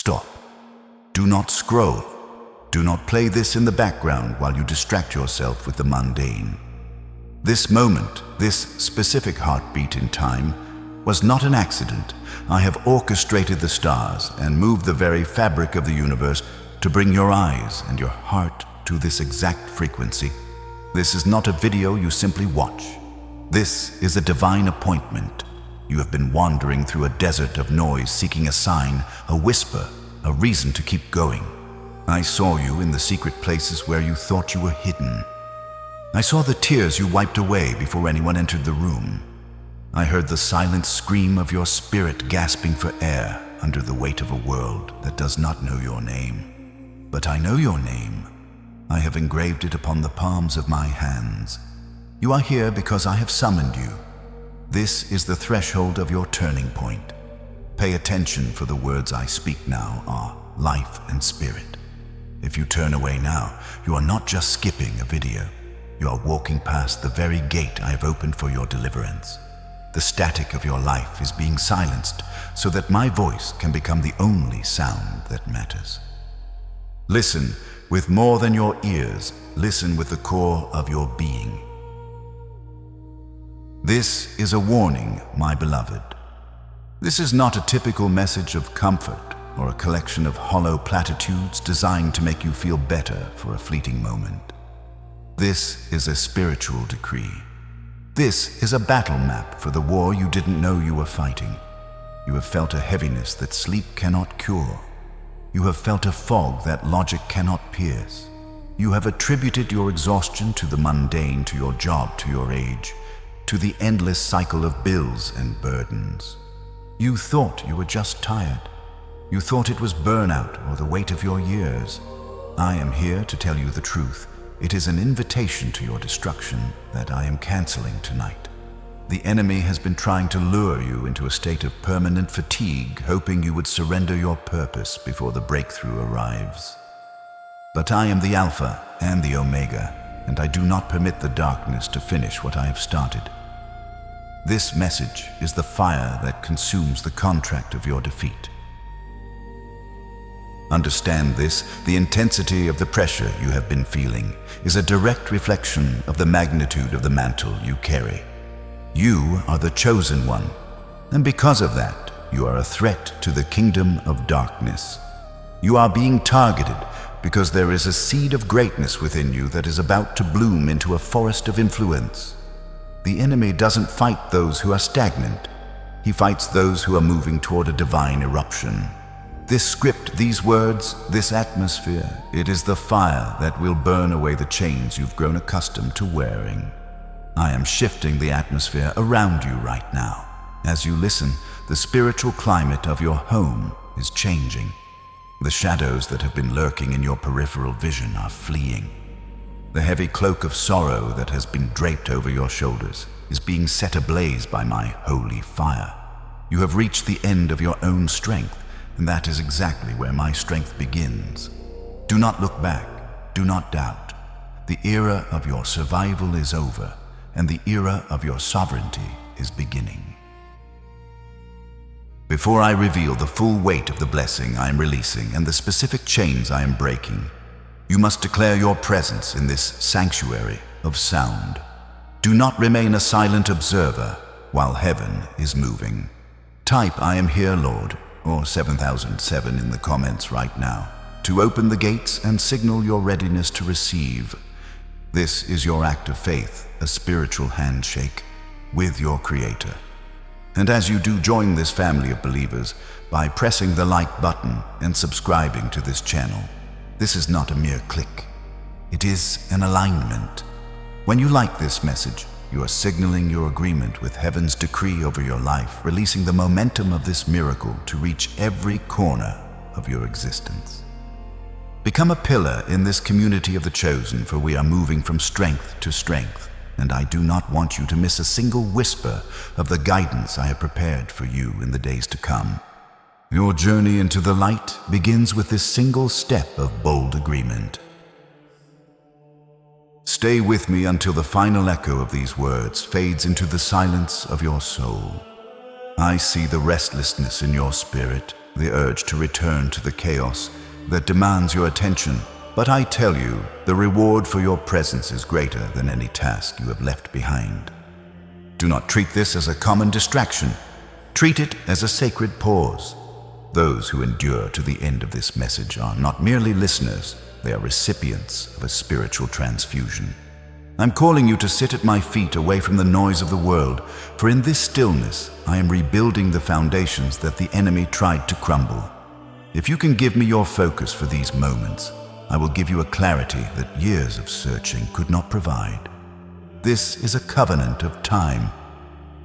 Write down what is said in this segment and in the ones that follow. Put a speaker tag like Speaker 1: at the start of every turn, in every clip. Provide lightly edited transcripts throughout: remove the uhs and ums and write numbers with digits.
Speaker 1: stop. Do not scroll. Do not play this in the background while you distract yourself with the mundane. This moment, this specific heartbeat in time, was not an accident. I have orchestrated the stars and moved the very fabric of the universe to bring your eyes and your heart to this exact frequency. This is not a video you simply watch. This is a divine appointment. You have been wandering through a desert of noise, seeking a sign, a whisper, a reason to keep going. I saw you in the secret places where you thought you were hidden. I saw the tears you wiped away before anyone entered the room. I heard the silent scream of your spirit gasping for air under the weight of a world that does not know your name. But I know your name. I have engraved it upon the palms of my hands. You are here because I have summoned you. This is the threshold of your turning point. Pay attention, for the words I speak now are life and spirit. If you turn away now, you are not just skipping a video. You are walking past the very gate I have opened for your deliverance. The static of your life is being silenced so that my voice can become the only sound that matters. Listen with more than your ears. Listen with the core of your being. This is a warning, my beloved. This is not a typical message of comfort or a collection of hollow platitudes designed to make you feel better for a fleeting moment. This is a spiritual decree. This is a battle map for the war you didn't know you were fighting. You have felt a heaviness that sleep cannot cure. You have felt a fog that logic cannot pierce. You have attributed your exhaustion to the mundane, to your job, to your age, to the endless cycle of bills and burdens. You thought you were just tired. You thought it was burnout or the weight of your years. I am here to tell you the truth. It is an invitation to your destruction that I am canceling tonight. The enemy has been trying to lure you into a state of permanent fatigue, hoping you would surrender your purpose before the breakthrough arrives. But I am the Alpha and the Omega, and I do not permit the darkness to finish what I have started. This message is the fire that consumes the contract of your defeat. Understand this: the intensity of the pressure you have been feeling is a direct reflection of the magnitude of the mantle you carry. You are the chosen one, and because of that, you are a threat to the kingdom of darkness. You are being targeted because there is a seed of greatness within you that is about to bloom into a forest of influence. The enemy doesn't fight those who are stagnant. He fights those who are moving toward a divine eruption. This script, these words, this atmosphere, it is the fire that will burn away the chains you've grown accustomed to wearing. I am shifting the atmosphere around you right now. As you listen, the spiritual climate of your home is changing. The shadows that have been lurking in your peripheral vision are fleeing. The heavy cloak of sorrow that has been draped over your shoulders is being set ablaze by my holy fire. You have reached the end of your own strength, and that is exactly where my strength begins. Do not look back. Do not doubt. The era of your survival is over, and the era of your sovereignty is beginning. Before I reveal the full weight of the blessing I am releasing and the specific chains I am breaking, you must declare your presence in this sanctuary of sound. Do not remain a silent observer while heaven is moving. Type "I am here, Lord," or 7007 in the comments right now to open the gates and signal your readiness to receive. This is your act of faith, a spiritual handshake with your Creator. And as you do, join this family of believers by pressing the like button and subscribing to this channel. This is not a mere click. It is an alignment. When you like this message, you are signaling your agreement with heaven's decree over your life, releasing the momentum of this miracle to reach every corner of your existence. Become a pillar in this community of the chosen, for we are moving from strength to strength, and I do not want you to miss a single whisper of the guidance I have prepared for you in the days to come. Your journey into the light begins with this single step of bold agreement. Stay with me until the final echo of these words fades into the silence of your soul. I see the restlessness in your spirit, the urge to return to the chaos that demands your attention. But I tell you, the reward for your presence is greater than any task you have left behind. Do not treat this as a common distraction. Treat it as a sacred pause. Those who endure to the end of this message are not merely listeners, they are recipients of a spiritual transfusion. I'm calling you to sit at my feet away from the noise of the world, for in this stillness I am rebuilding the foundations that the enemy tried to crumble. If you can give me your focus for these moments, I will give you a clarity that years of searching could not provide. This is a covenant of time.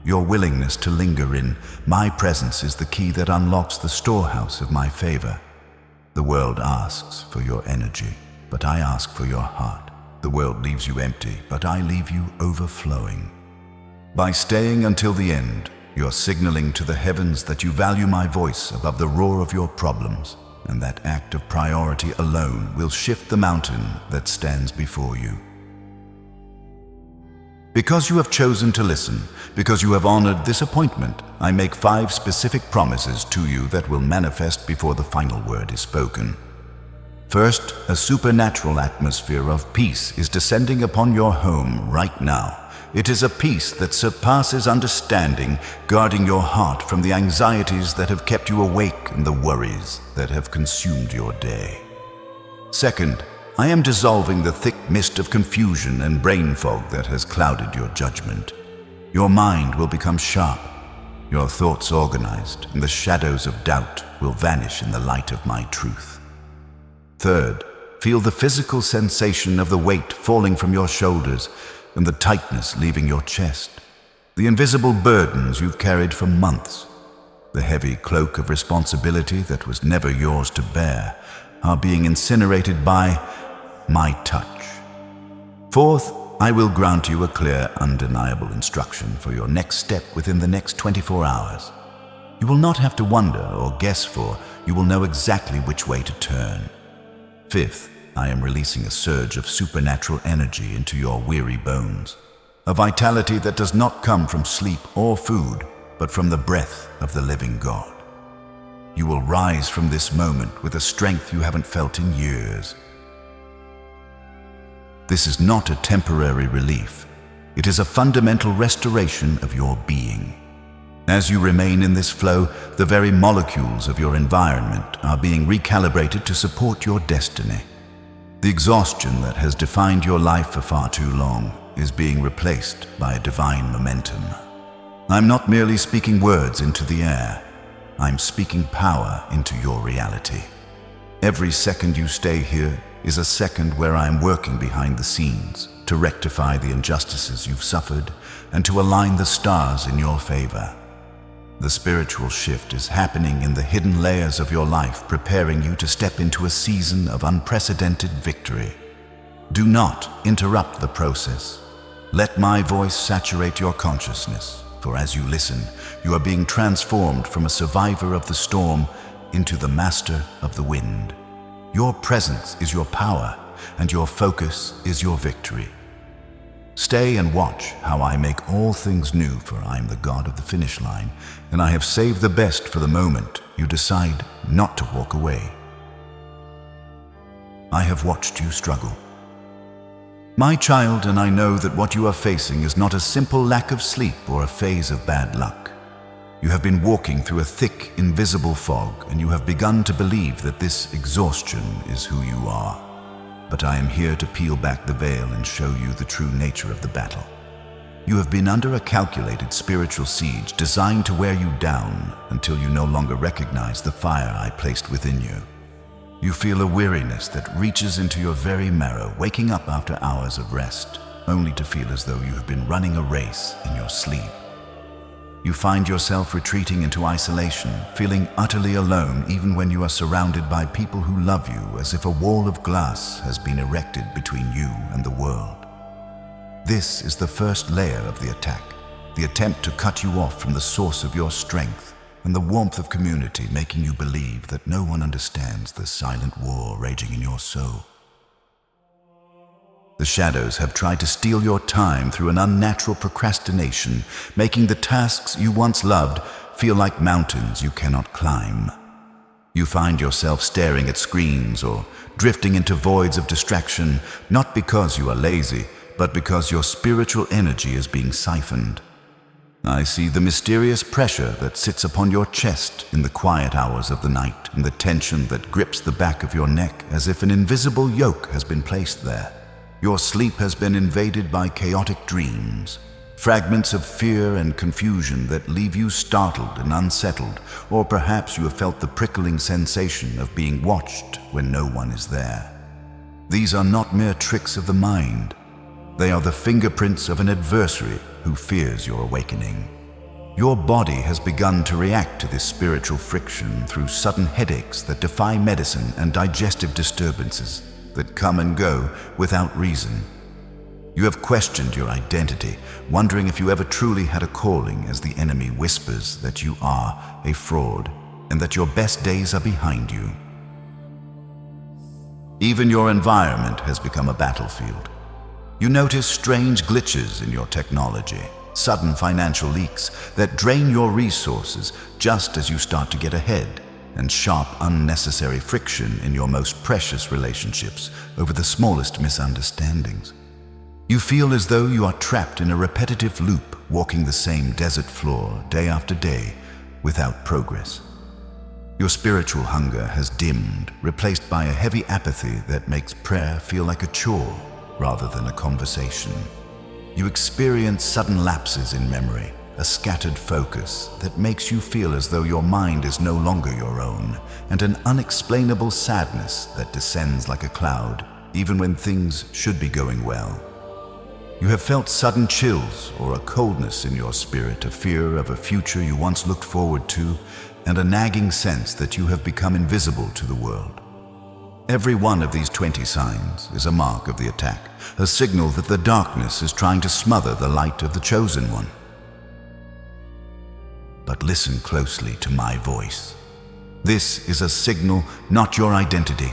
Speaker 1: Your willingness to linger in my presence is the key that unlocks the storehouse of my favor. The world asks for your energy, but I ask for your heart. The world leaves you empty, but I leave you overflowing. By staying until the end, you're signaling to the heavens that you value my voice above the roar of your problems, and that act of priority alone will shift the mountain that stands before you. Because you have chosen to listen, because you have honored this appointment, I make 5 specific promises to you that will manifest before the final word is spoken. First, a supernatural atmosphere of peace is descending upon your home right now. It is a peace that surpasses understanding, guarding your heart from the anxieties that have kept you awake and the worries that have consumed your day. Second, I am dissolving the thick mist of confusion and brain fog that has clouded your judgment. Your mind will become sharp, your thoughts organized, and the shadows of doubt will vanish in the light of my truth. Third, feel the physical sensation of the weight falling from your shoulders and the tightness leaving your chest. The invisible burdens you've carried for months, the heavy cloak of responsibility that was never yours to bear, are being incinerated by my touch. Fourth, I will grant you a clear, undeniable instruction for your next step within the next 24 hours. You will not have to wonder or guess, for you will know exactly which way to turn. Fifth, I am releasing a surge of supernatural energy into your weary bones, a vitality that does not come from sleep or food, but from the breath of the living God. You will rise from this moment with a strength you haven't felt in years. This is not a temporary relief. It is a fundamental restoration of your being. As you remain in this flow, the very molecules of your environment are being recalibrated to support your destiny. The exhaustion that has defined your life for far too long is being replaced by a divine momentum. I'm not merely speaking words into the air. I'm speaking power into your reality. Every second you stay here is a second where I am working behind the scenes to rectify the injustices you've suffered and to align the stars in your favor. The spiritual shift is happening in the hidden layers of your life, preparing you to step into a season of unprecedented victory. Do not interrupt the process. Let my voice saturate your consciousness, for as you listen, you are being transformed from a survivor of the storm into the master of the wind. Your presence is your power, and your focus is your victory. Stay and watch how I make all things new, for I am the God of the finish line, and I have saved the best for the moment you decide not to walk away. I have watched you struggle, my child, and I know that what you are facing is not a simple lack of sleep or a phase of bad luck. You have been walking through a thick, invisible fog, and you have begun to believe that this exhaustion is who you are. But I am here to peel back the veil and show you the true nature of the battle. You have been under a calculated spiritual siege designed to wear you down until you no longer recognize the fire I placed within you. You feel a weariness that reaches into your very marrow, waking up after hours of rest, only to feel as though you have been running a race in your sleep. You find yourself retreating into isolation, feeling utterly alone even when you are surrounded by people who love you, as if a wall of glass has been erected between you and the world. This is the first layer of the attack, the attempt to cut you off from the source of your strength and the warmth of community, making you believe that no one understands the silent war raging in your soul. The shadows have tried to steal your time through an unnatural procrastination, making the tasks you once loved feel like mountains you cannot climb. You find yourself staring at screens or drifting into voids of distraction, not because you are lazy, but because your spiritual energy is being siphoned. I see the mysterious pressure that sits upon your chest in the quiet hours of the night, and the tension that grips the back of your neck as if an invisible yoke has been placed there. Your sleep has been invaded by chaotic dreams, fragments of fear and confusion that leave you startled and unsettled, or perhaps you have felt the prickling sensation of being watched when no one is there. These are not mere tricks of the mind. They are the fingerprints of an adversary who fears your awakening. Your body has begun to react to this spiritual friction through sudden headaches that defy medicine and digestive disturbances that come and go without reason. You have questioned your identity, wondering if you ever truly had a calling, as the enemy whispers that you are a fraud and that your best days are behind you. Even your environment has become a battlefield. You notice strange glitches in your technology, sudden financial leaks that drain your resources just as you start to get ahead, and sharp, unnecessary friction in your most precious relationships over the smallest misunderstandings. You feel as though you are trapped in a repetitive loop, walking the same desert floor day after day without progress. Your spiritual hunger has dimmed, replaced by a heavy apathy that makes prayer feel like a chore rather than a conversation. You experience sudden lapses in memory, a scattered focus that makes you feel as though your mind is no longer your own, and an unexplainable sadness that descends like a cloud, even when things should be going well. You have felt sudden chills or a coldness in your spirit, a fear of a future you once looked forward to, and a nagging sense that you have become invisible to the world. Every one of these 20 signs is a mark of the attack, a signal that the darkness is trying to smother the light of the chosen one. But listen closely to my voice. This is a signal, not your identity.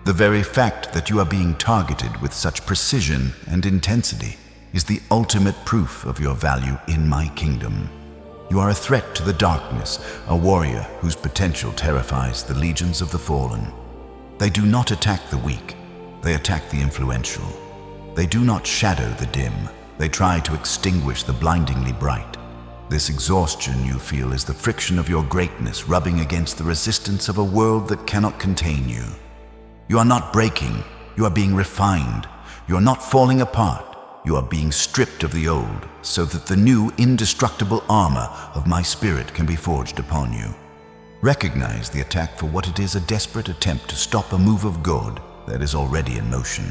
Speaker 1: The very fact that you are being targeted with such precision and intensity is the ultimate proof of your value in my kingdom. You are a threat to the darkness, a warrior whose potential terrifies the legions of the fallen. They do not attack the weak, they attack the influential. They do not shadow the dim, they try to extinguish the blindingly bright. This exhaustion you feel is the friction of your greatness rubbing against the resistance of a world that cannot contain you. You are not breaking, you are being refined. You are not falling apart, you are being stripped of the old, so that the new indestructible armor of my spirit can be forged upon you. Recognize the attack for what it is, a desperate attempt to stop a move of God that is already in motion.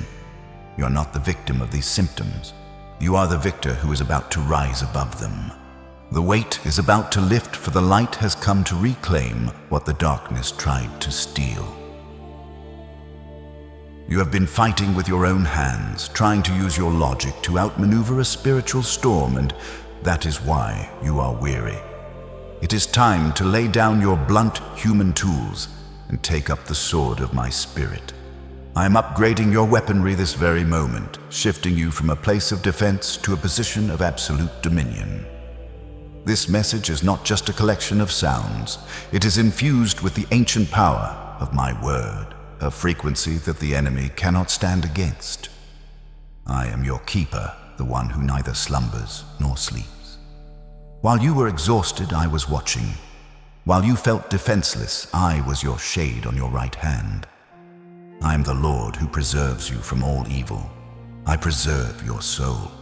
Speaker 1: You are not the victim of these symptoms. You are the victor who is about to rise above them. The weight is about to lift, for the light has come to reclaim what the darkness tried to steal. You have been fighting with your own hands, trying to use your logic to outmaneuver a spiritual storm, and that is why you are weary. It is time to lay down your blunt human tools and take up the sword of my spirit. I am upgrading your weaponry this very moment, shifting you from a place of defense to a position of absolute dominion. This message is not just a collection of sounds. It is infused with the ancient power of my word, a frequency that the enemy cannot stand against. I am your keeper, the one who neither slumbers nor sleeps. While you were exhausted, I was watching. While you felt defenseless, I was your shade on your right hand. I am the Lord who preserves you from all evil. I preserve your soul.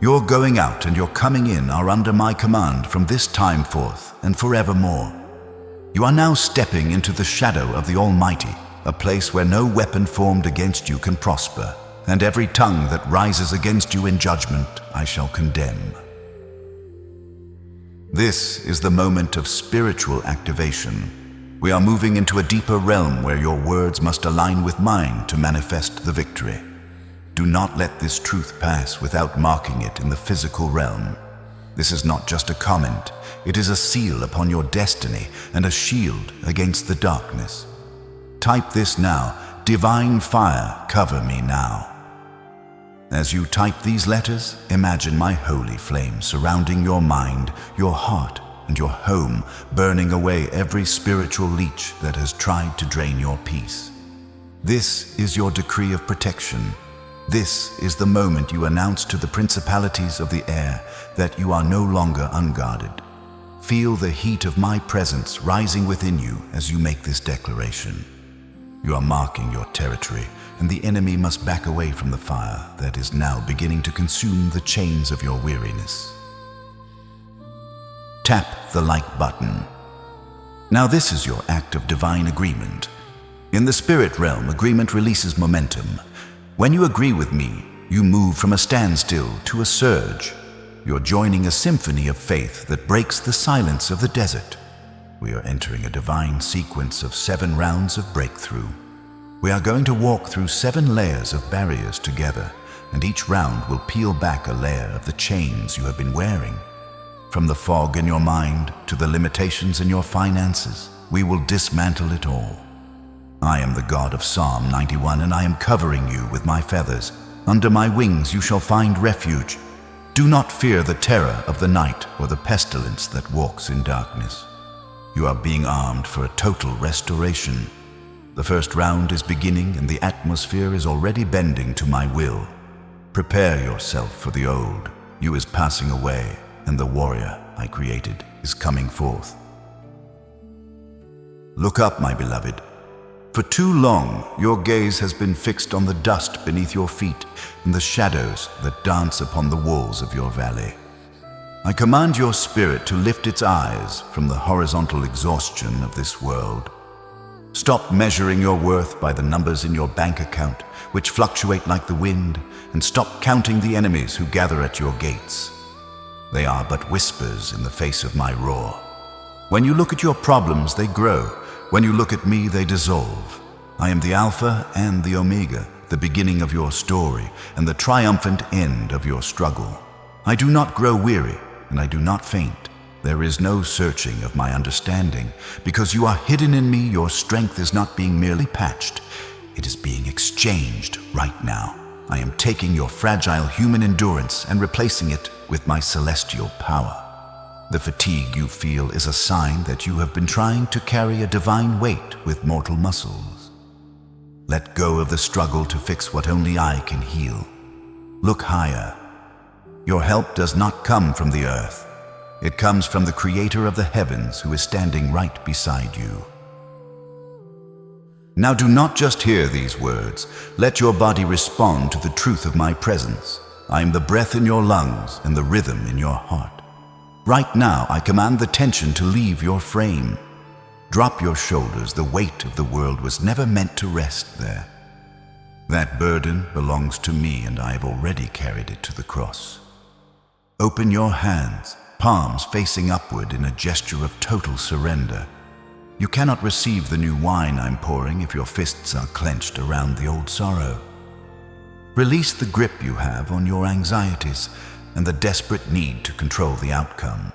Speaker 1: Your going out and your coming in are under my command from this time forth and forevermore. You are now stepping into the shadow of the Almighty, a place where no weapon formed against you can prosper, and every tongue that rises against you in judgment I shall condemn. This is the moment of spiritual activation. We are moving into a deeper realm where your words must align with mine to manifest the victory. Do not let this truth pass without marking it in the physical realm. This is not just a comment, it is a seal upon your destiny and a shield against the darkness. Type this now: divine fire, cover me now. As you type these letters, imagine my holy flame surrounding your mind, your heart, and your home, burning away every spiritual leech that has tried to drain your peace. This is your decree of protection. This is the moment you announce to the principalities of the air that you are no longer unguarded. Feel the heat of my presence rising within you as you make this declaration. You are marking your territory, and the enemy must back away from the fire that is now beginning to consume the chains of your weariness. Tap the like button. Now this is your act of divine agreement. In the spirit realm, agreement releases momentum. When you agree with me, you move from a standstill to a surge. You're joining a symphony of faith that breaks the silence of the desert. We are entering a divine sequence of 7 rounds of breakthrough. We are going to walk through 7 layers of barriers together, and each round will peel back a layer of the chains you have been wearing. From the fog in your mind to the limitations in your finances, we will dismantle it all. I am the God of Psalm 91, and I am covering you with my feathers. Under my wings you shall find refuge. Do not fear the terror of the night or the pestilence that walks in darkness. You are being armed for a total restoration. The first round is beginning, and the atmosphere is already bending to my will. Prepare yourself for the old. You is passing away, and the warrior I created is coming forth. Look up, my beloved. For too long, your gaze has been fixed on the dust beneath your feet and the shadows that dance upon the walls of your valley. I command your spirit to lift its eyes from the horizontal exhaustion of this world. Stop measuring your worth by the numbers in your bank account, which fluctuate like the wind, and stop counting the enemies who gather at your gates. They are but whispers in the face of my roar. When you look at your problems, they grow. When you look at me, they dissolve. I am the Alpha and the Omega, the beginning of your story and the triumphant end of your struggle. I do not grow weary, and I do not faint. There is no searching of my understanding. Because you are hidden in me, your strength is not being merely patched. It is being exchanged right now. I am taking your fragile human endurance and replacing it with my celestial power. The fatigue you feel is a sign that you have been trying to carry a divine weight with mortal muscles. Let go of the struggle to fix what only I can heal. Look higher. Your help does not come from the earth. It comes from the Creator of the heavens, who is standing right beside you. Now do not just hear these words. Let your body respond to the truth of my presence. I am the breath in your lungs and the rhythm in your heart. Right now, I command the tension to leave your frame. Drop your shoulders. The weight of the world was never meant to rest there. That burden belongs to me, and I have already carried it to the cross. Open your hands, palms facing upward in a gesture of total surrender. You cannot receive the new wine I'm pouring if your fists are clenched around the old sorrow. Release the grip you have on your anxieties and the desperate need to control the outcome.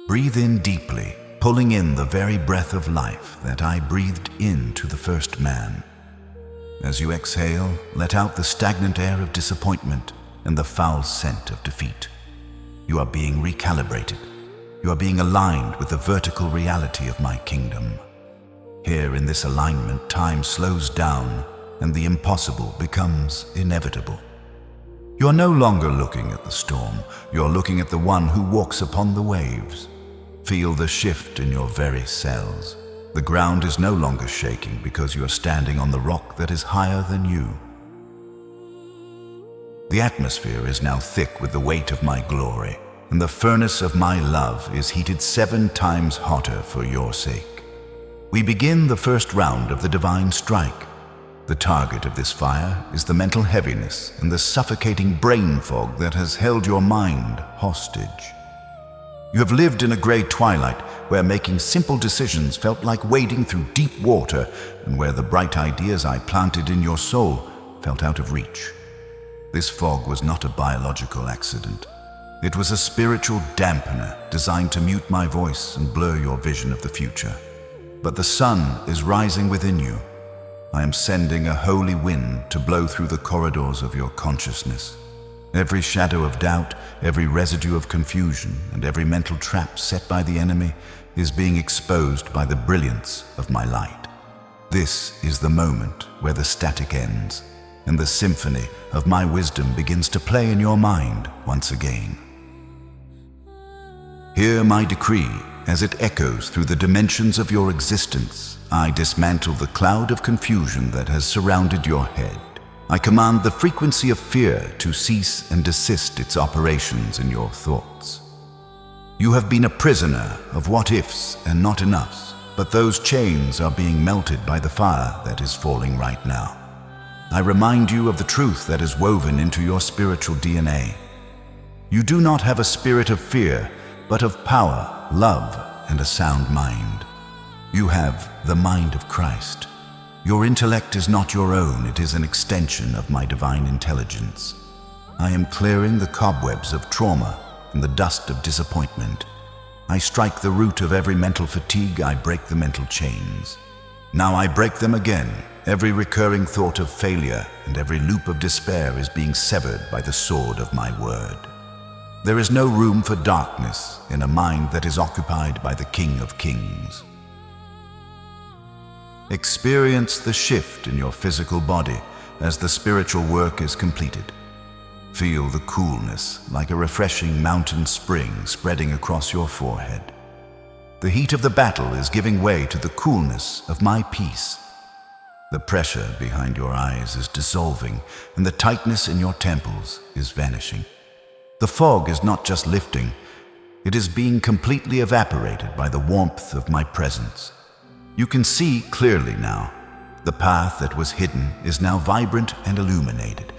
Speaker 1: Breathe in deeply, pulling in the very breath of life that I breathed into the first man. As you exhale, let out the stagnant air of disappointment and the foul scent of defeat. You are being recalibrated. You are being aligned with the vertical reality of my kingdom. Here in this alignment, time slows down and the impossible becomes inevitable. You are no longer looking at the storm. You are looking at the one who walks upon the waves. Feel the shift in your very cells. The ground is no longer shaking because you are standing on the rock that is higher than you. The atmosphere is now thick with the weight of my glory, and the furnace of my love is heated 7 times hotter for your sake. We begin the first round of the divine strike. The target of this fire is the mental heaviness and the suffocating brain fog that has held your mind hostage. You have lived in a gray twilight where making simple decisions felt like wading through deep water, and where the bright ideas I planted in your soul felt out of reach. This fog was not a biological accident. It was a spiritual dampener designed to mute my voice and blur your vision of the future. But the sun is rising within you. I am sending a holy wind to blow through the corridors of your consciousness. Every shadow of doubt, every residue of confusion, and every mental trap set by the enemy is being exposed by the brilliance of my light. This is the moment where the static ends, and the symphony of my wisdom begins to play in your mind once again. Hear my decree as it echoes through the dimensions of your existence. I dismantle the cloud of confusion that has surrounded your head. I command the frequency of fear to cease and desist its operations in your thoughts. You have been a prisoner of what-ifs and not enoughs, but those chains are being melted by the fire that is falling right now. I remind you of the truth that is woven into your spiritual DNA. You do not have a spirit of fear, but of power, love, and a sound mind. You have the mind of Christ. Your intellect is not your own, it is an extension of my divine intelligence. I am clearing the cobwebs of trauma and the dust of disappointment. I strike the root of every mental fatigue, I break the mental chains. Now I break them again. Every recurring thought of failure and every loop of despair is being severed by the sword of my word. There is no room for darkness in a mind that is occupied by the King of Kings. Experience the shift in your physical body as the spiritual work is completed. Feel the coolness like a refreshing mountain spring spreading across your forehead. The heat of the battle is giving way to the coolness of my peace. The pressure behind your eyes is dissolving, and the tightness in your temples is vanishing. The fog is not just lifting, it is being completely evaporated by the warmth of my presence. You can see clearly now. The path that was hidden is now vibrant and illuminated.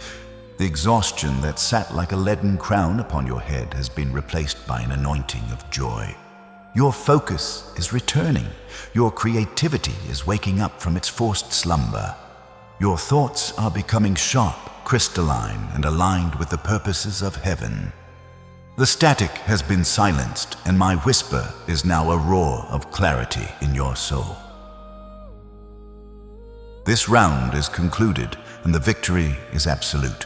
Speaker 1: The exhaustion that sat like a leaden crown upon your head has been replaced by an anointing of joy. Your focus is returning. Your creativity is waking up from its forced slumber. Your thoughts are becoming sharp, crystalline, and aligned with the purposes of heaven. The static has been silenced, and my whisper is now a roar of clarity in your soul. This round is concluded, and the victory is absolute.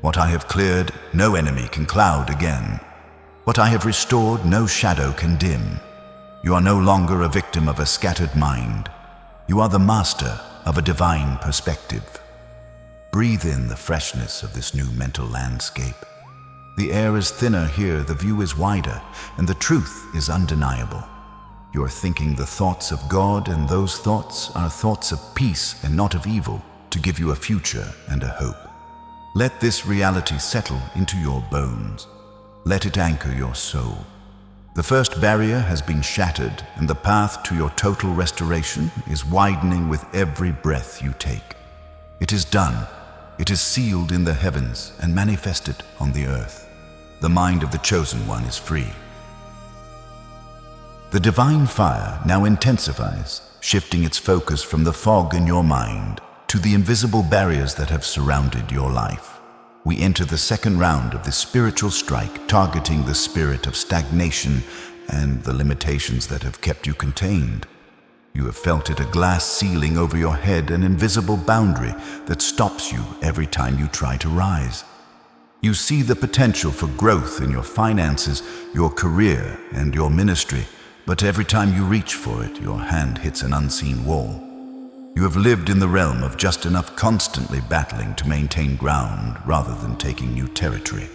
Speaker 1: What I have cleared, no enemy can cloud again. What I have restored, no shadow can dim. You are no longer a victim of a scattered mind. You are the master of a divine perspective. Breathe in the freshness of this new mental landscape. The air is thinner here, the view is wider, and the truth is undeniable. You are thinking the thoughts of God, and those thoughts are thoughts of peace and not of evil, to give you a future and a hope. Let this reality settle into your bones. Let it anchor your soul. The first barrier has been shattered, and the path to your total restoration is widening with every breath you take. It is done. It is sealed in the heavens and manifested on the earth. The mind of the chosen one is free. The divine fire now intensifies, shifting its focus from the fog in your mind to the invisible barriers that have surrounded your life. We enter the second round of this spiritual strike, targeting the spirit of stagnation and the limitations that have kept you contained. You have felt it, a glass ceiling over your head, an invisible boundary that stops you every time you try to rise. You see the potential for growth in your finances, your career, and your ministry, but every time you reach for it, your hand hits an unseen wall. You have lived in the realm of just enough, constantly battling to maintain ground rather than taking new territory.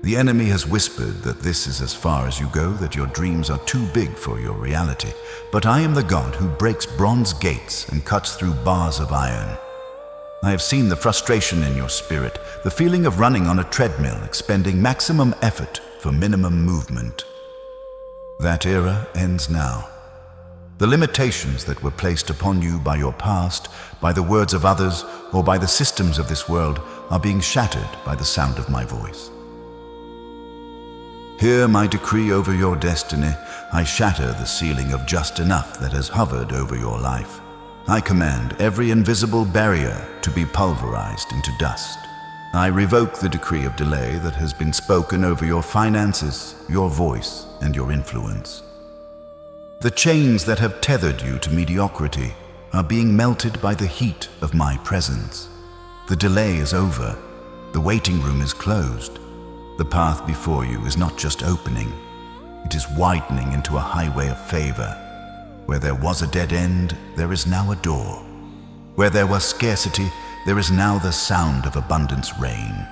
Speaker 1: The enemy has whispered that this is as far as you go, that your dreams are too big for your reality. But I am the God who breaks bronze gates and cuts through bars of iron. I have seen the frustration in your spirit, the feeling of running on a treadmill, expending maximum effort for minimum movement. That era ends now. The limitations that were placed upon you by your past, by the words of others, or by the systems of this world are being shattered by the sound of my voice. Hear my decree over your destiny. I shatter the ceiling of just enough that has hovered over your life. I command every invisible barrier to be pulverized into dust. I revoke the decree of delay that has been spoken over your finances, your voice, and your influence. The chains that have tethered you to mediocrity are being melted by the heat of my presence. The delay is over. The waiting room is closed. The path before you is not just opening, it is widening into a highway of favor. Where there was a dead end, there is now a door. Where there was scarcity, there is now the sound of abundance reign.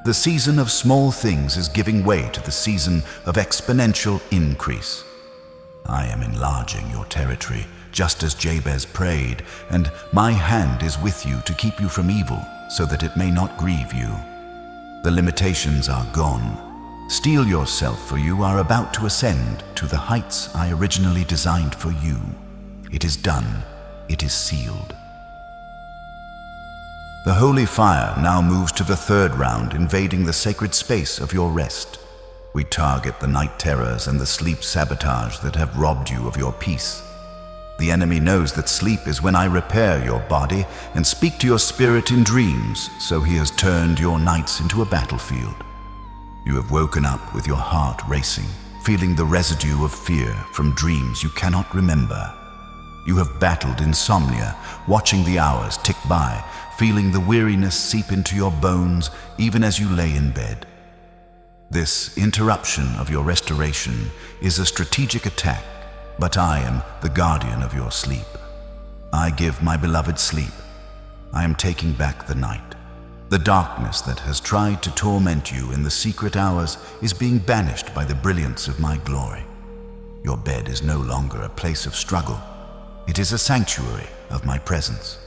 Speaker 1: The season of small things is giving way to the season of exponential increase. I am enlarging your territory, just as Jabez prayed, and my hand is with you to keep you from evil, so that it may not grieve you. The limitations are gone. Steel yourself, for you are about to ascend to the heights I originally designed for you. It is done. It is sealed. The holy fire now moves to the third round, invading the sacred space of your rest. We target the night terrors and the sleep sabotage that have robbed you of your peace. The enemy knows that sleep is when I repair your body and speak to your spirit in dreams, so he has turned your nights into a battlefield. You have woken up with your heart racing, feeling the residue of fear from dreams you cannot remember. You have battled insomnia, watching the hours tick by, feeling the weariness seep into your bones even as you lay in bed. This interruption of your restoration is a strategic attack, but I am the guardian of your sleep. I give my beloved sleep. I am taking back the night. The darkness that has tried to torment you in the secret hours is being banished by the brilliance of my glory. Your bed is no longer a place of struggle. It is a sanctuary of my presence.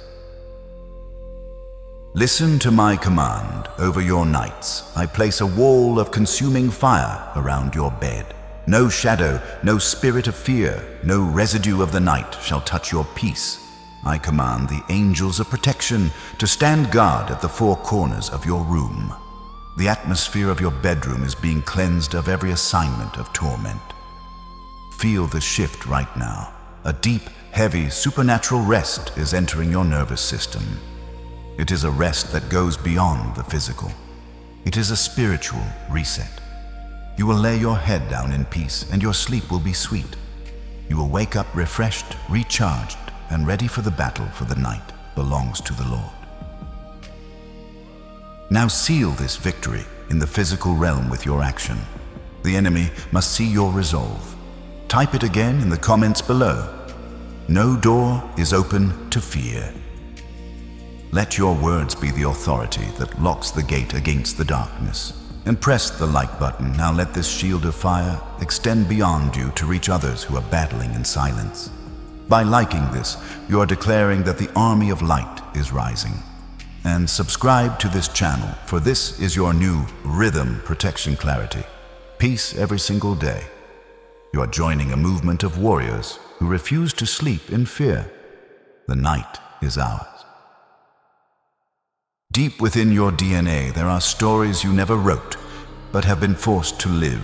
Speaker 1: Listen to my command over your nights. I place a wall of consuming fire around your bed. No shadow, no spirit of fear, no residue of the night shall touch your peace. I command the angels of protection to stand guard at the four corners of your room. The atmosphere of your bedroom is being cleansed of every assignment of torment. Feel the shift right now. A deep, heavy, supernatural rest is entering your nervous system. It is a rest that goes beyond the physical. It is a spiritual reset. You will lay your head down in peace, and your sleep will be sweet. You will wake up refreshed, recharged, and ready for the battle, for the night belongs to the Lord. Now seal this victory in the physical realm with your action. The enemy must see your resolve. Type it again in the comments below. No door is open to fear. Let your words be the authority that locks the gate against the darkness. And press the like button. Now let this shield of fire extend beyond you to reach others who are battling in silence. By liking this, you are declaring that the army of light is rising. And subscribe to this channel, for this is your new rhythm protection clarity. Peace every single day. You are joining a movement of warriors who refuse to sleep in fear. The night is ours. Deep within your DNA, there are stories you never wrote, but have been forced to live.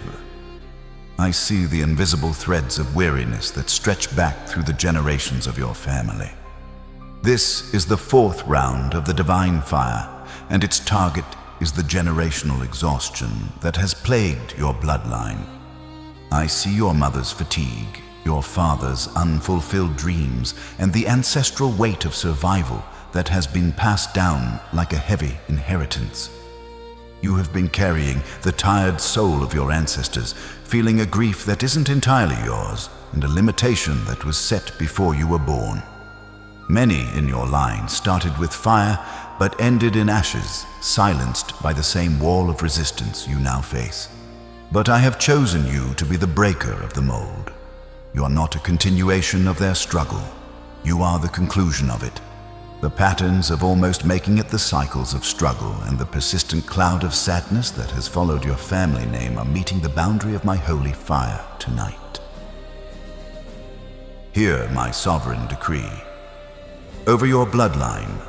Speaker 1: I see the invisible threads of weariness that stretch back through the generations of your family. This is the fourth round of the divine fire, and its target is the generational exhaustion that has plagued your bloodline. I see your mother's fatigue, your father's unfulfilled dreams, and the ancestral weight of survival that has been passed down like a heavy inheritance. You have been carrying the tired soul of your ancestors, feeling a grief that isn't entirely yours, and a limitation that was set before you were born. Many in your line started with fire, but ended in ashes, silenced by the same wall of resistance you now face. But I have chosen you to be the breaker of the mold. You are not a continuation of their struggle. You are the conclusion of it. The patterns of almost making it, the cycles of struggle, and the persistent cloud of sadness that has followed your family name are meeting the boundary of my holy fire tonight. Hear my sovereign decree. Over your bloodline,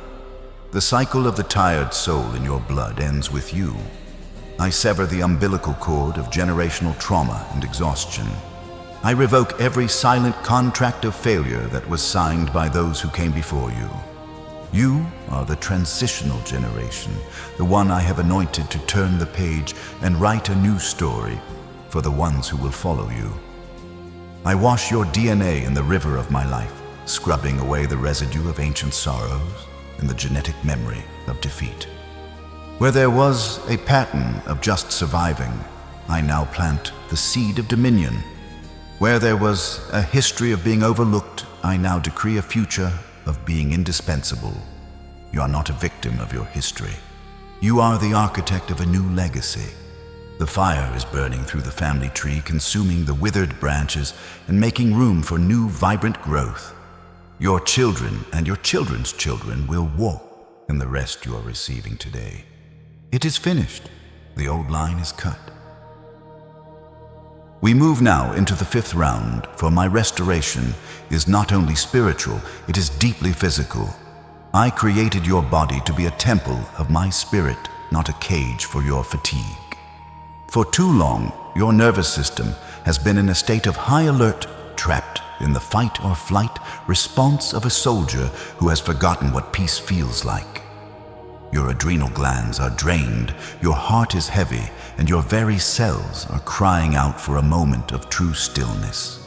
Speaker 1: the cycle of the tired soul in your blood ends with you. I sever the umbilical cord of generational trauma and exhaustion. I revoke every silent contract of failure that was signed by those who came before you. You are the transitional generation, the one I have anointed to turn the page and write a new story for the ones who will follow you. I wash your DNA in the river of my life, scrubbing away the residue of ancient sorrows and the genetic memory of defeat. Where there was a pattern of just surviving, I now plant the seed of dominion. Where there was a history of being overlooked, I now decree a future of being indispensable. You are not a victim of your history. You are the architect of a new legacy. The fire is burning through the family tree, consuming the withered branches and making room for new, vibrant growth. Your children and your children's children will walk in the rest you are receiving today. It is finished. The old line is cut. We move now into the 5th round, for my restoration is not only spiritual, it is deeply physical. I created your body to be a temple of my spirit, not a cage for your fatigue. For too long, your nervous system has been in a state of high alert, trapped in the fight or flight response of a soldier who has forgotten what peace feels like. Your adrenal glands are drained, your heart is heavy, and your very cells are crying out for a moment of true stillness.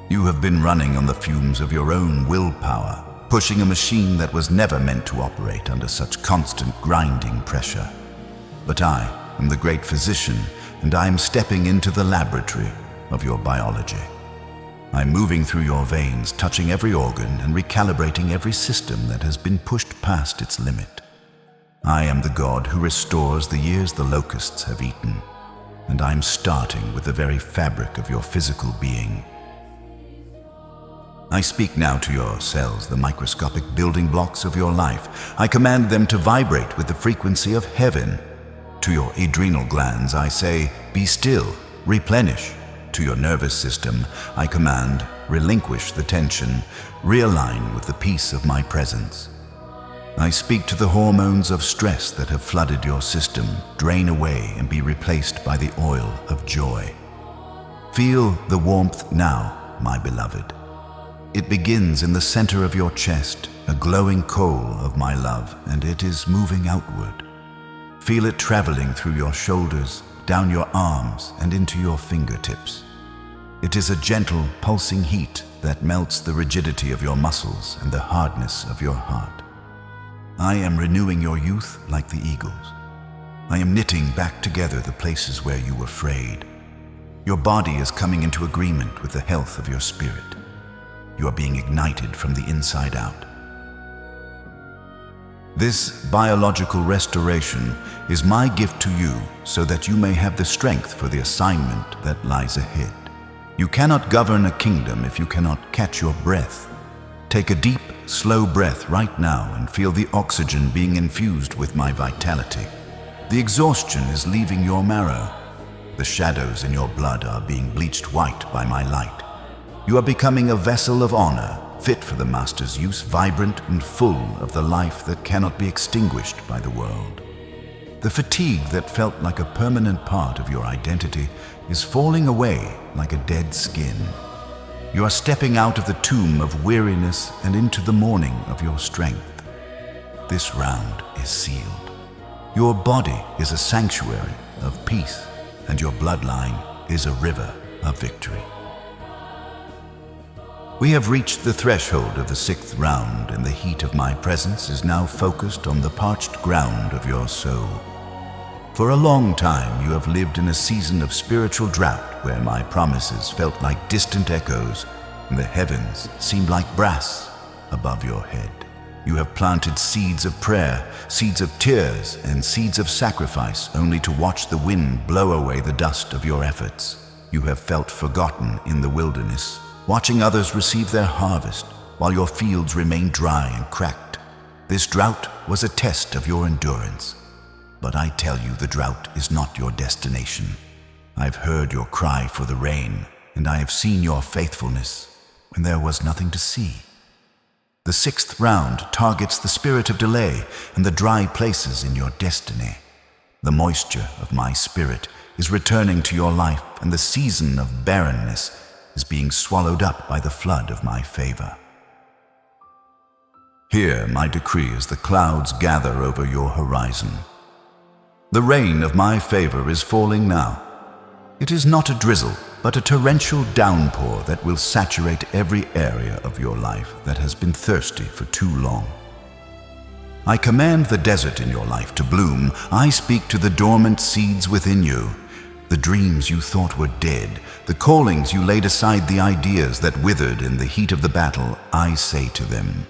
Speaker 1: You have been running on the fumes of your own willpower, pushing a machine that was never meant to operate under such constant grinding pressure. But I am the great physician, and I am stepping into the laboratory of your biology. I'm moving through your veins, touching every organ and recalibrating every system that has been pushed past its limit. I am the God who restores the years the locusts have eaten, and I'm starting with the very fabric of your physical being. I speak now to your cells, the microscopic building blocks of your life. I command them to vibrate with the frequency of heaven. To your adrenal glands, I say, be still, replenish. To your nervous system, I command, relinquish the tension, realign with the peace of my presence. I speak to the hormones of stress that have flooded your system, drain away and be replaced by the oil of joy. Feel the warmth now, my beloved. It begins in the center of your chest, a glowing coal of my love, and it is moving outward. Feel it traveling through your shoulders, down your arms, and into your fingertips. It is a gentle, pulsing heat that melts the rigidity of your muscles and the hardness of your heart. I am renewing your youth like the eagles. I am knitting back together the places where you were frayed. Your body is coming into agreement with the health of your spirit. You are being ignited from the inside out. This biological restoration is my gift to you so that you may have the strength for the assignment that lies ahead. You cannot govern a kingdom if you cannot catch your breath. Take a deep, slow breath right now and feel the oxygen being infused with my vitality. The exhaustion is leaving your marrow. The shadows in your blood are being bleached white by my light. You are becoming a vessel of honor, fit for the Master's use, vibrant and full of the life that cannot be extinguished by the world. The fatigue that felt like a permanent part of your identity is falling away like a dead skin. You are stepping out of the tomb of weariness and into the morning of your strength. This round is sealed. Your body is a sanctuary of peace, and your bloodline is a river of victory. We have reached the threshold of the 6th round, and the heat of my presence is now focused on the parched ground of your soul. For a long time, you have lived in a season of spiritual drought where my promises felt like distant echoes and the heavens seemed like brass above your head. You have planted seeds of prayer, seeds of tears, and seeds of sacrifice only to watch the wind blow away the dust of your efforts. You have felt forgotten in the wilderness, watching others receive their harvest while your fields remain dry and cracked. This drought was a test of your endurance. But I tell you, the drought is not your destination. I've heard your cry for the rain, and I have seen your faithfulness when there was nothing to see. The 6th round targets the spirit of delay and the dry places in your destiny. The moisture of my spirit is returning to your life, and the season of barrenness is being swallowed up by the flood of my favor. Hear my decree as the clouds gather over your horizon. The rain of my favor is falling now. It is not a drizzle, but a torrential downpour that will saturate every area of your life that has been thirsty for too long. I command the desert in your life to bloom. I speak to the dormant seeds within you. The dreams you thought were dead, the callings you laid aside, the ideas that withered in the heat of the battle, I say to them,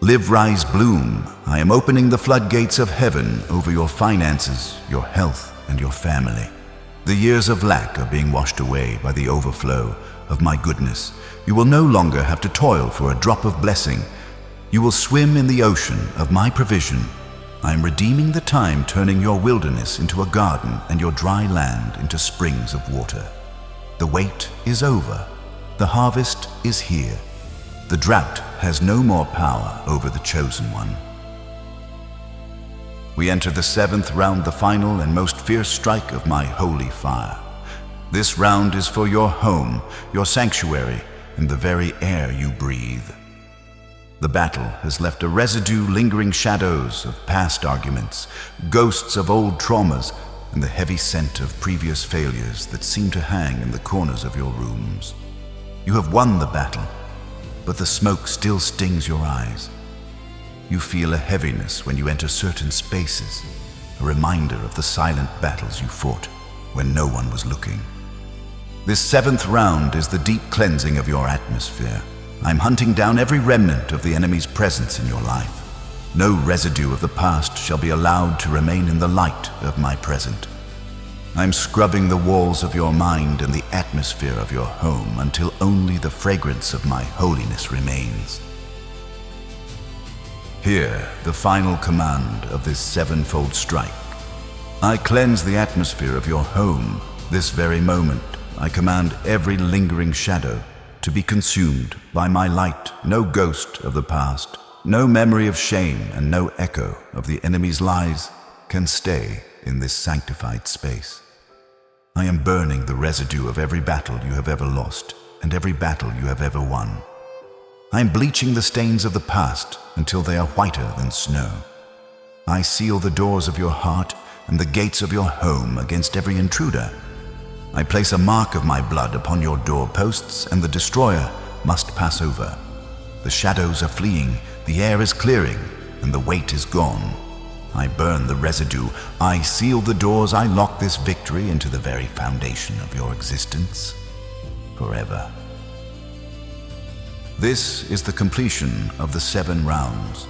Speaker 1: live, rise, bloom. I am opening the floodgates of heaven over your finances, your health, and your family. The years of lack are being washed away by the overflow of my goodness. You will no longer have to toil for a drop of blessing. You will swim in the ocean of my provision. I am redeeming the time, turning your wilderness into a garden and your dry land into springs of water. The wait is over. The harvest is here. The drought has no more power over the chosen one. We enter the 7th round, the final and most fierce strike of my holy fire. This round is for your home, your sanctuary, and the very air you breathe. The battle has left a residue, lingering shadows of past arguments, ghosts of old traumas, and the heavy scent of previous failures that seem to hang in the corners of your rooms. You have won the battle, but the smoke still stings your eyes. You feel a heaviness when you enter certain spaces, a reminder of the silent battles you fought when no one was looking. This 7th round is the deep cleansing of your atmosphere. I'm hunting down every remnant of the enemy's presence in your life. No residue of the past shall be allowed to remain in the light of my present. I'm scrubbing the walls of your mind and the atmosphere of your home until only the fragrance of my holiness remains. Hear the final command of this 7-fold strike. I cleanse the atmosphere of your home. This very moment, I command every lingering shadow to be consumed by my light. No ghost of the past, no memory of shame, and no echo of the enemy's lies can stay in this sanctified space. I am burning the residue of every battle you have ever lost and every battle you have ever won. I am bleaching the stains of the past until they are whiter than snow. I seal the doors of your heart and the gates of your home against every intruder. I place a mark of my blood upon your doorposts, and the destroyer must pass over. The shadows are fleeing, the air is clearing, and the weight is gone. I burn the residue, I seal the doors, I lock this victory into the very foundation of your existence forever. This is the completion of the 7 rounds.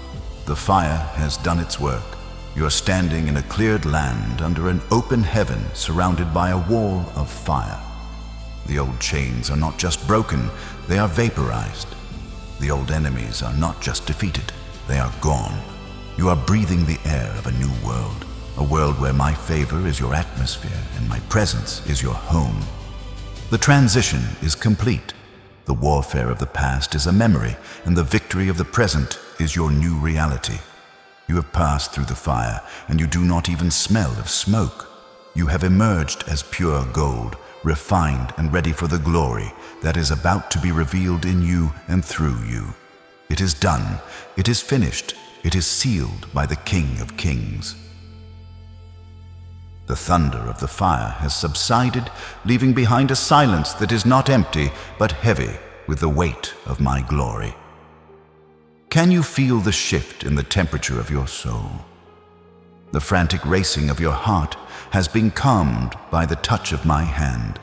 Speaker 1: The fire has done its work. You are standing in a cleared land under an open heaven surrounded by a wall of fire. The old chains are not just broken, they are vaporized. The old enemies are not just defeated, they are gone. You are breathing the air of a new world, a world where my favor is your atmosphere and my presence is your home. The transition is complete. The warfare of the past is a memory, and the victory of the present is your new reality. You have passed through the fire, and you do not even smell of smoke. You have emerged as pure gold, refined and ready for the glory that is about to be revealed in you and through you. It is done. It is finished. It is sealed by the King of Kings. The thunder of the fire has subsided, leaving behind a silence that is not empty, but heavy with the weight of my glory. Can you feel the shift in the temperature of your soul? The frantic racing of your heart has been calmed by the touch of my hand.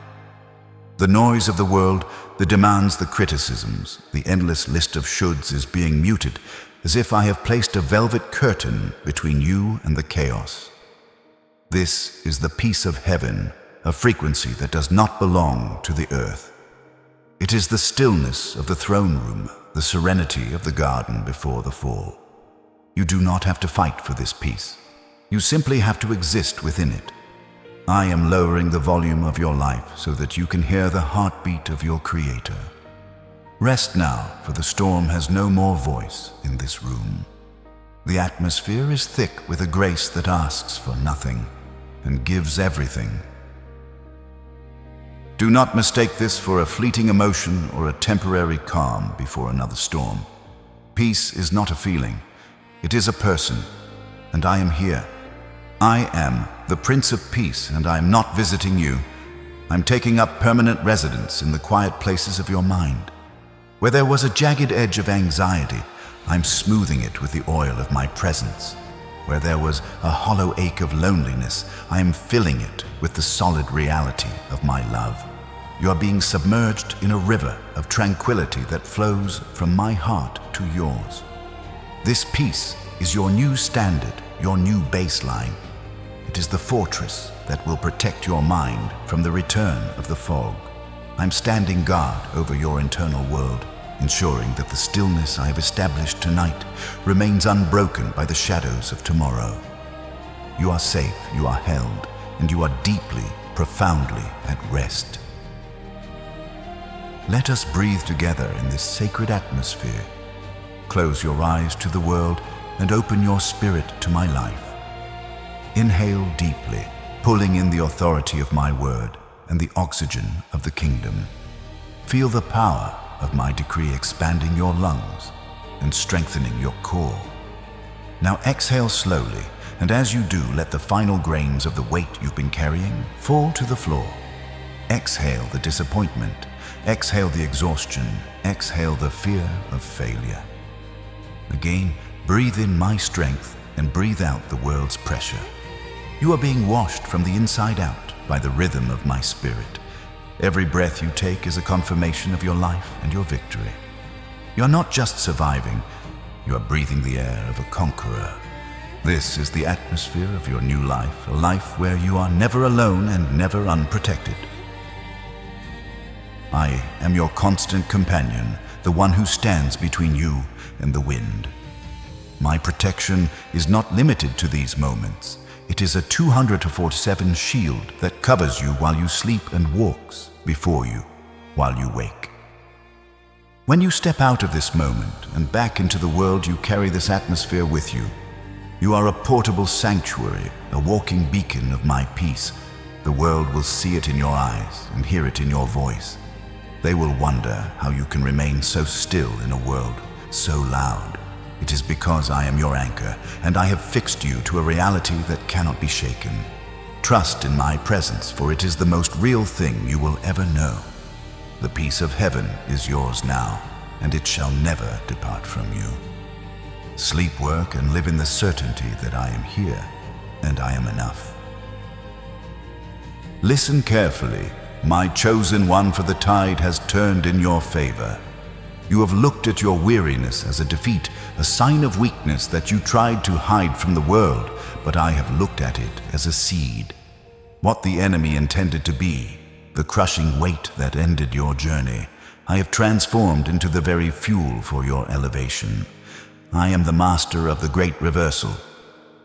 Speaker 1: The noise of the world, the demands, the criticisms, the endless list of shoulds is being muted, as if I have placed a velvet curtain between you and the chaos. This is the peace of heaven, a frequency that does not belong to the earth. It is the stillness of the throne room, the serenity of the garden before the fall. You do not have to fight for this peace. You simply have to exist within it. I am lowering the volume of your life so that you can hear the heartbeat of your Creator. Rest now, for the storm has no more voice in this room. The atmosphere is thick with a grace that asks for nothing and gives everything. Do not mistake this for a fleeting emotion or a temporary calm before another storm. Peace is not a feeling, it is a person, and I am here. I am the Prince of Peace, and I am not visiting you. I'm taking up permanent residence in the quiet places of your mind. Where there was a jagged edge of anxiety, I'm smoothing it with the oil of my presence. Where there was a hollow ache of loneliness, I am filling it with the solid reality of my love. You are being submerged in a river of tranquility that flows from my heart to yours. This peace is your new standard, your new baseline. It is the fortress that will protect your mind from the return of the fog. I'm standing guard over your internal world, ensuring that the stillness I have established tonight remains unbroken by the shadows of tomorrow. You are safe, you are held, and you are deeply, profoundly at rest. Let us breathe together in this sacred atmosphere. Close your eyes to the world and open your spirit to my life. Inhale deeply, pulling in the authority of my word and the oxygen of the kingdom. Feel the power of my decree expanding your lungs and strengthening your core. Now exhale slowly, and as you do, let the final grains of the weight you've been carrying fall to the floor. Exhale the disappointment, exhale the exhaustion, exhale the fear of failure. Again, breathe in my strength and breathe out the world's pressure. You are being washed from the inside out by the rhythm of my spirit. Every breath you take is a confirmation of your life and your victory. You are not just surviving, you are breathing the air of a conqueror. This is the atmosphere of your new life, a life where you are never alone and never unprotected. I am your constant companion, the one who stands between you and the wind. My protection is not limited to these moments. It is a 247 shield that covers you while you sleep and walks before you while you wake. When you step out of this moment and back into the world, you carry this atmosphere with you. You are a portable sanctuary, a walking beacon of my peace. The world will see it in your eyes and hear it in your voice. They will wonder how you can remain so still in a world so loud. It is because I am your anchor, and I have fixed you to a reality that cannot be shaken. Trust in my presence, for it is the most real thing you will ever know. The peace of heaven is yours now, and it shall never depart from you. Sleep, work, and live in the certainty that I am here, and I am enough. Listen carefully. My chosen one, for the tide has turned in your favor. You have looked at your weariness as a defeat, a sign of weakness that you tried to hide from the world, but I have looked at it as a seed. What the enemy intended to be, the crushing weight that ended your journey, I have transformed into the very fuel for your elevation. I am the master of the great reversal.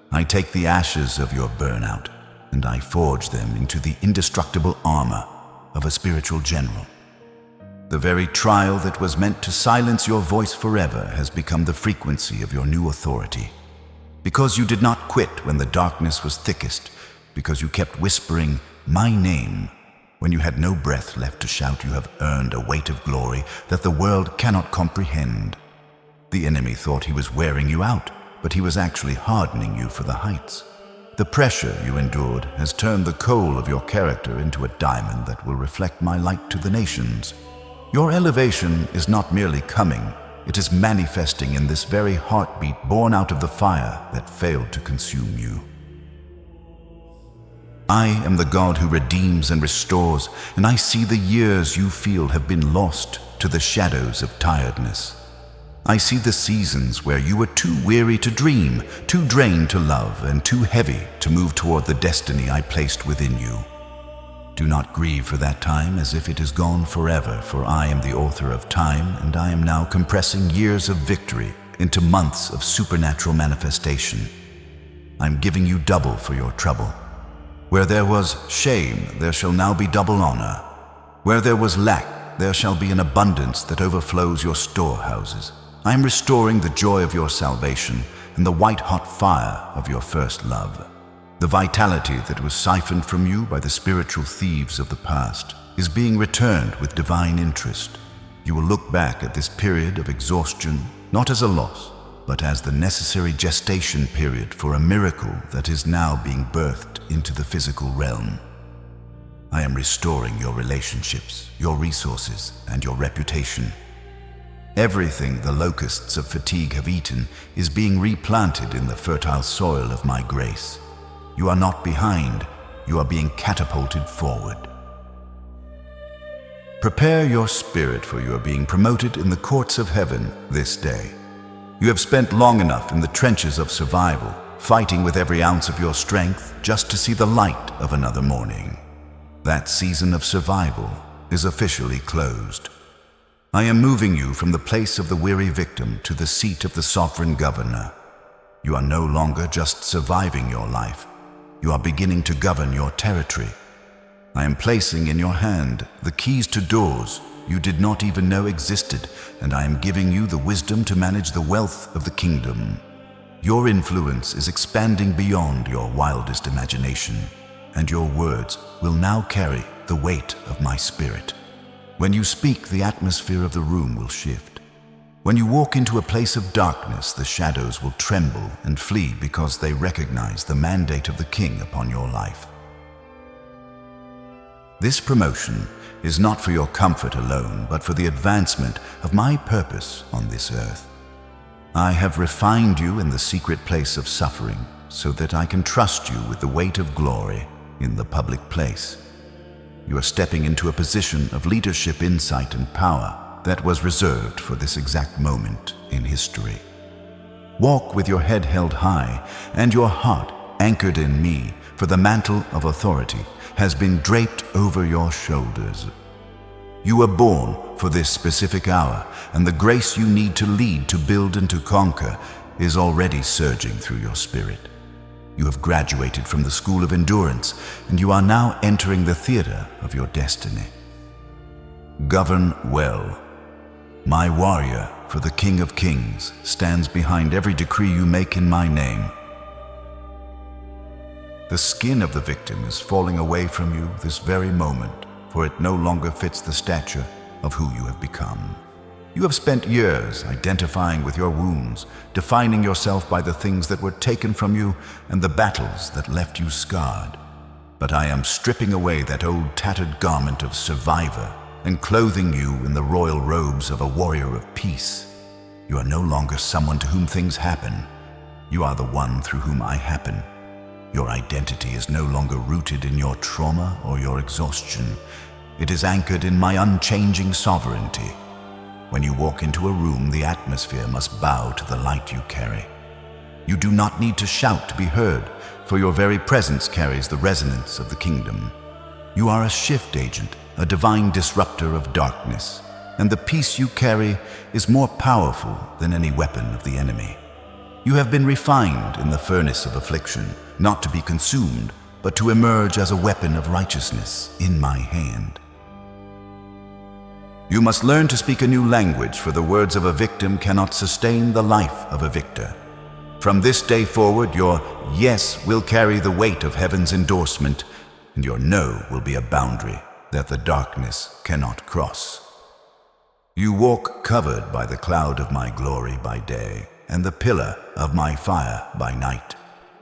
Speaker 1: I take the ashes of your burnout, and I forge them into the indestructible armor of a spiritual general. The very trial that was meant to silence your voice forever has become the frequency of your new authority. Because you did not quit when the darkness was thickest, because you kept whispering my name when you had no breath left to shout, you have earned a weight of glory that the world cannot comprehend. The enemy thought he was wearing you out, but he was actually hardening you for the heights. The pressure you endured has turned the coal of your character into a diamond that will reflect my light to the nations. Your elevation is not merely coming, it is manifesting in this very heartbeat born out of the fire that failed to consume you. I am the God who redeems and restores, and I see the years you feel have been lost to the shadows of tiredness. I see the seasons where you were too weary to dream, too drained to love, and too heavy to move toward the destiny I placed within you. Do not grieve for that time as if it is gone forever, for I am the author of time, and I am now compressing years of victory into months of supernatural manifestation. I'm giving you double for your trouble. Where there was shame, there shall now be double honor. Where there was lack, there shall be an abundance that overflows your storehouses. I am restoring the joy of your salvation and the white-hot fire of your first love. The vitality that was siphoned from you by the spiritual thieves of the past is being returned with divine interest. You will look back at this period of exhaustion not as a loss, but as the necessary gestation period for a miracle that is now being birthed into the physical realm. I am restoring your relationships, your resources, and your reputation. Everything the locusts of fatigue have eaten is being replanted in the fertile soil of my grace. You are not behind, you are being catapulted forward. Prepare your spirit, for you are being promoted in the courts of heaven this day. You have spent long enough in the trenches of survival, fighting with every ounce of your strength just to see the light of another morning. That season of survival is officially closed. I am moving you from the place of the weary victim to the seat of the sovereign governor. You are no longer just surviving your life. You are beginning to govern your territory. I am placing in your hand the keys to doors you did not even know existed, and I am giving you the wisdom to manage the wealth of the kingdom. Your influence is expanding beyond your wildest imagination, and your words will now carry the weight of my spirit. When you speak, the atmosphere of the room will shift. When you walk into a place of darkness, the shadows will tremble and flee because they recognize the mandate of the King upon your life. This promotion is not for your comfort alone, but for the advancement of my purpose on this earth. I have refined you in the secret place of suffering so that I can trust you with the weight of glory in the public place. You are stepping into a position of leadership, insight, and power that was reserved for this exact moment in history. Walk with your head held high and your heart anchored in me, for the mantle of authority has been draped over your shoulders. You were born for this specific hour, and the grace you need to lead, to build, and to conquer is already surging through your spirit. You have graduated from the school of endurance, and you are now entering the theater of your destiny. Govern well. My warrior, for the King of Kings, stands behind every decree you make in my name. The skin of the victim is falling away from you this very moment, for it no longer fits the stature of who you have become. You have spent years identifying with your wounds, defining yourself by the things that were taken from you and the battles that left you scarred. But I am stripping away that old tattered garment of survivor and clothing you in the royal robes of a warrior of peace. You are no longer someone to whom things happen. You are the one through whom I happen. Your identity is no longer rooted in your trauma or your exhaustion. It is anchored in my unchanging sovereignty. When you walk into a room, the atmosphere must bow to the light you carry. You do not need to shout to be heard, for your very presence carries the resonance of the kingdom. You are a shift agent, a divine disruptor of darkness, and the peace you carry is more powerful than any weapon of the enemy. You have been refined in the furnace of affliction, not to be consumed, but to emerge as a weapon of righteousness in my hand. You must learn to speak a new language, for the words of a victim cannot sustain the life of a victor. From this day forward, your yes will carry the weight of heaven's endorsement, and your no will be a boundary that the darkness cannot cross. You walk covered by the cloud of my glory by day, and the pillar of my fire by night.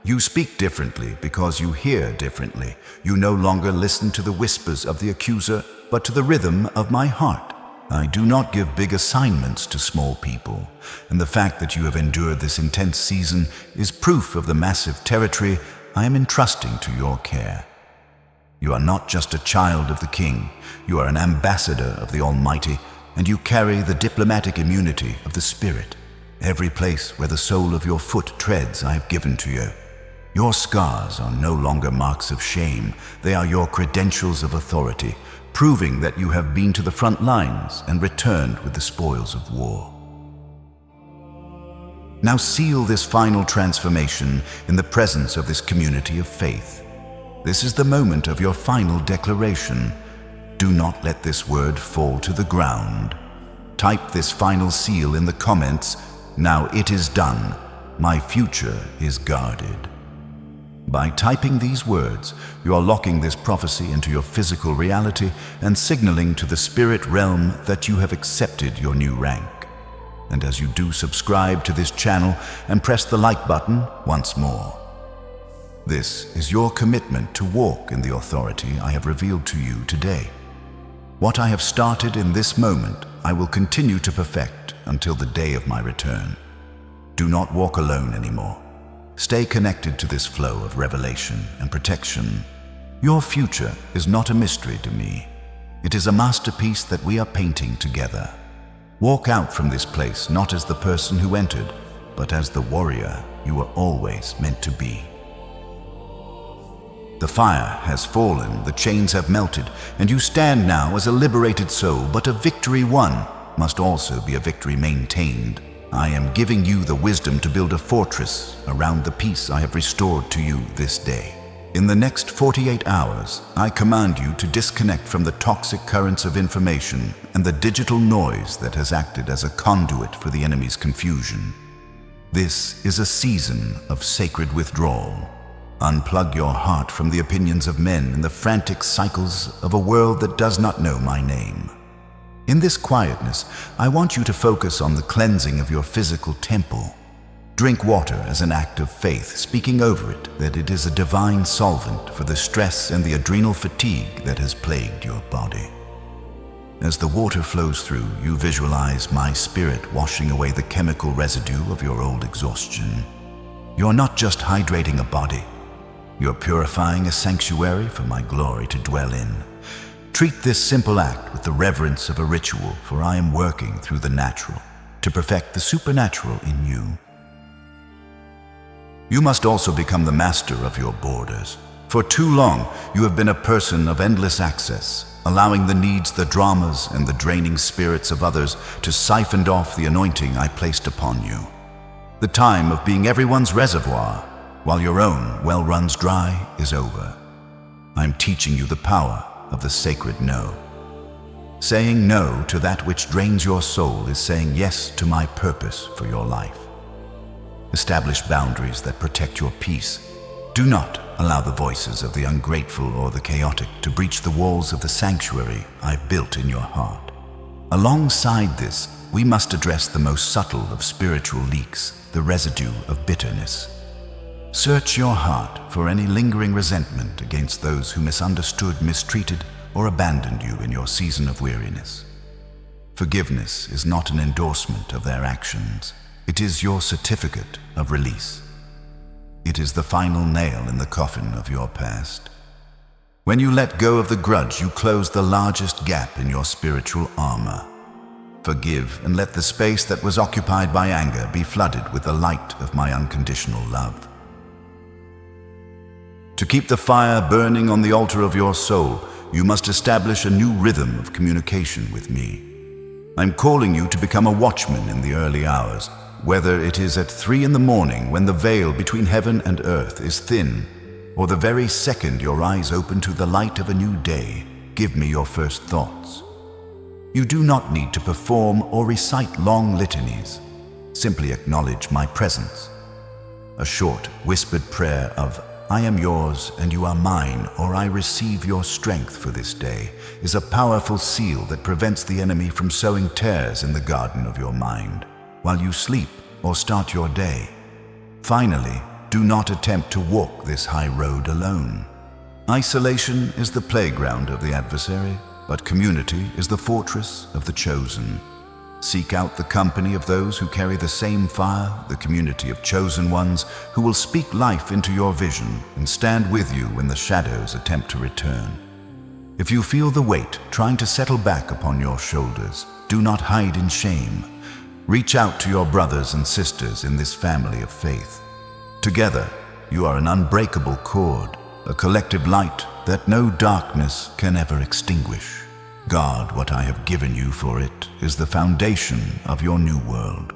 Speaker 1: You speak differently because you hear differently. You no longer listen to the whispers of the accuser, but to the rhythm of my heart. I do not give big assignments to small people, and the fact that you have endured this intense season is proof of the massive territory I am entrusting to your care. You are not just a child of the King, you are an ambassador of the Almighty, and you carry the diplomatic immunity of the Spirit. Every place where the sole of your foot treads I have given to you. Your scars are no longer marks of shame, they are your credentials of authority, proving that you have been to the front lines and returned with the spoils of war. Now seal this final transformation in the presence of this community of faith. This is the moment of your final declaration. Do not let this word fall to the ground. Type this final seal in the comments. Now it is done. My future is guarded. By typing these words, you are locking this prophecy into your physical reality and signaling to the spirit realm that you have accepted your new rank. And as you do, subscribe to this channel and press the like button once more. This is your commitment to walk in the authority I have revealed to you today. What I have started in this moment, I will continue to perfect until the day of my return. Do not walk alone anymore. Stay connected to this flow of revelation and protection. Your future is not a mystery to me. It is a masterpiece that we are painting together. Walk out from this place not as the person who entered, but as the warrior you were always meant to be. The fire has fallen, the chains have melted, and you stand now as a liberated soul, but a victory won must also be a victory maintained. I am giving you the wisdom to build a fortress around the peace I have restored to you this day. In the next 48 hours, I command you to disconnect from the toxic currents of information and the digital noise that has acted as a conduit for the enemy's confusion. This is a season of sacred withdrawal. Unplug your heart from the opinions of men and the frantic cycles of a world that does not know my name. In this quietness, I want you to focus on the cleansing of your physical temple. Drink water as an act of faith, speaking over it that it is a divine solvent for the stress and the adrenal fatigue that has plagued your body. As the water flows through, you visualize my spirit washing away the chemical residue of your old exhaustion. You're not just hydrating a body, you're purifying a sanctuary for my glory to dwell in. Treat this simple act with the reverence of a ritual, for I am working through the natural to perfect the supernatural in you. You must also become the master of your borders. For too long, you have been a person of endless access, allowing the needs, the dramas, and the draining spirits of others to siphon off the anointing I placed upon you. The time of being everyone's reservoir, while your own well runs dry, is over. I'm teaching you the power of the sacred no. Saying no to that which drains your soul is saying yes to my purpose for your life. Establish boundaries that protect your peace. Do not allow the voices of the ungrateful or the chaotic to breach the walls of the sanctuary I've built in your heart. Alongside this, we must address the most subtle of spiritual leaks, the residue of bitterness. Search your heart for any lingering resentment against those who misunderstood, mistreated, or abandoned you in your season of weariness. Forgiveness is not an endorsement of their actions. It is your certificate of release. It is the final nail in the coffin of your past. When you let go of the grudge, you close the largest gap in your spiritual armor. Forgive and let the space that was occupied by anger be flooded with the light of my unconditional love. To keep the fire burning on the altar of your soul, you must establish a new rhythm of communication with me. I'm calling you to become a watchman in the early hours, whether it is at 3 in the morning when the veil between heaven and earth is thin, or the very second your eyes open to the light of a new day. Give me your first thoughts. You do not need to perform or recite long litanies. Simply acknowledge my presence. A short, whispered prayer of "I am yours and you are mine," or "I receive your strength for this day," is a powerful seal that prevents the enemy from sowing tares in the garden of your mind while you sleep or start your day. Finally, do not attempt to walk this high road alone. Isolation is the playground of the adversary, but community is the fortress of the chosen. Seek out the company of those who carry the same fire, the community of chosen ones who will speak life into your vision and stand with you when the shadows attempt to return. If you feel the weight trying to settle back upon your shoulders, do not hide in shame. Reach out to your brothers and sisters in this family of faith. Together, you are an unbreakable cord, a collective light that no darkness can ever extinguish. Guard what I have given you, for it is the foundation of your new world.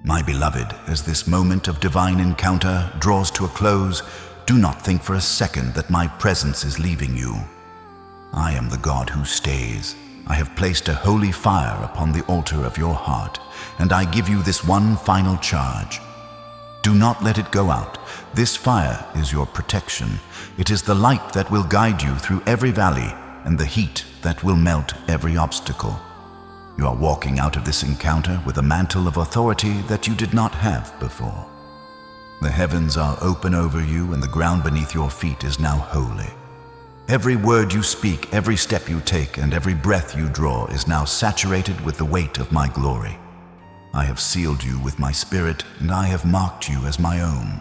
Speaker 1: My beloved, as this moment of divine encounter draws to a close, do not think for a second that my presence is leaving you. I am the God who stays. I have placed a holy fire upon the altar of your heart, and I give you this one final charge. Do not let it go out. This fire is your protection. It is the light that will guide you through every valley, and the heat that will melt every obstacle. You are walking out of this encounter with a mantle of authority that you did not have before. The heavens are open over you, and the ground beneath your feet is now holy. Every word you speak, every step you take, and every breath you draw is now saturated with the weight of my glory. I have sealed you with my spirit, and I have marked you as my own.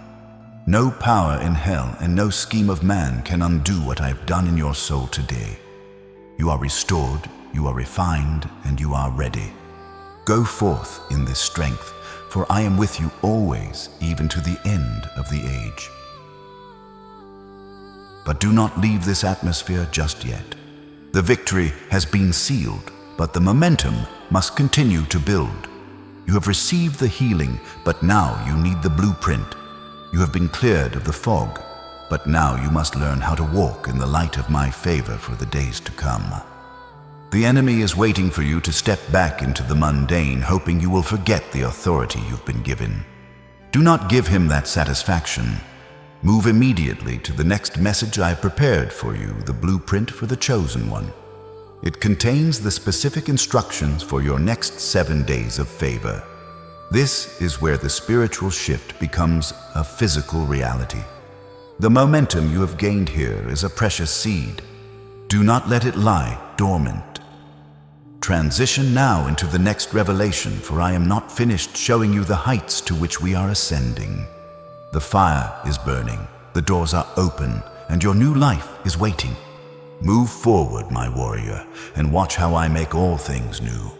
Speaker 1: No power in hell and no scheme of man can undo what I have done in your soul today. You are restored, you are refined, and you are ready. Go forth in this strength, for I am with you always, even to the end of the age. But do not leave this atmosphere just yet. The victory has been sealed, but the momentum must continue to build. You have received the healing, but now you need the blueprint. You have been cleared of the fog, but now you must learn how to walk in the light of my favor for the days to come. The enemy is waiting for you to step back into the mundane, hoping you will forget the authority you've been given. Do not give him that satisfaction. Move immediately to the next message I have prepared for you, the blueprint for the chosen one. It contains the specific instructions for your next 7 days of favor. This is where the spiritual shift becomes a physical reality. The momentum you have gained here is a precious seed. Do not let it lie dormant. Transition now into the next revelation, for I am not finished showing you the heights to which we are ascending. The fire is burning, the doors are open, and your new life is waiting. Move forward, my warrior, and watch how I make all things new.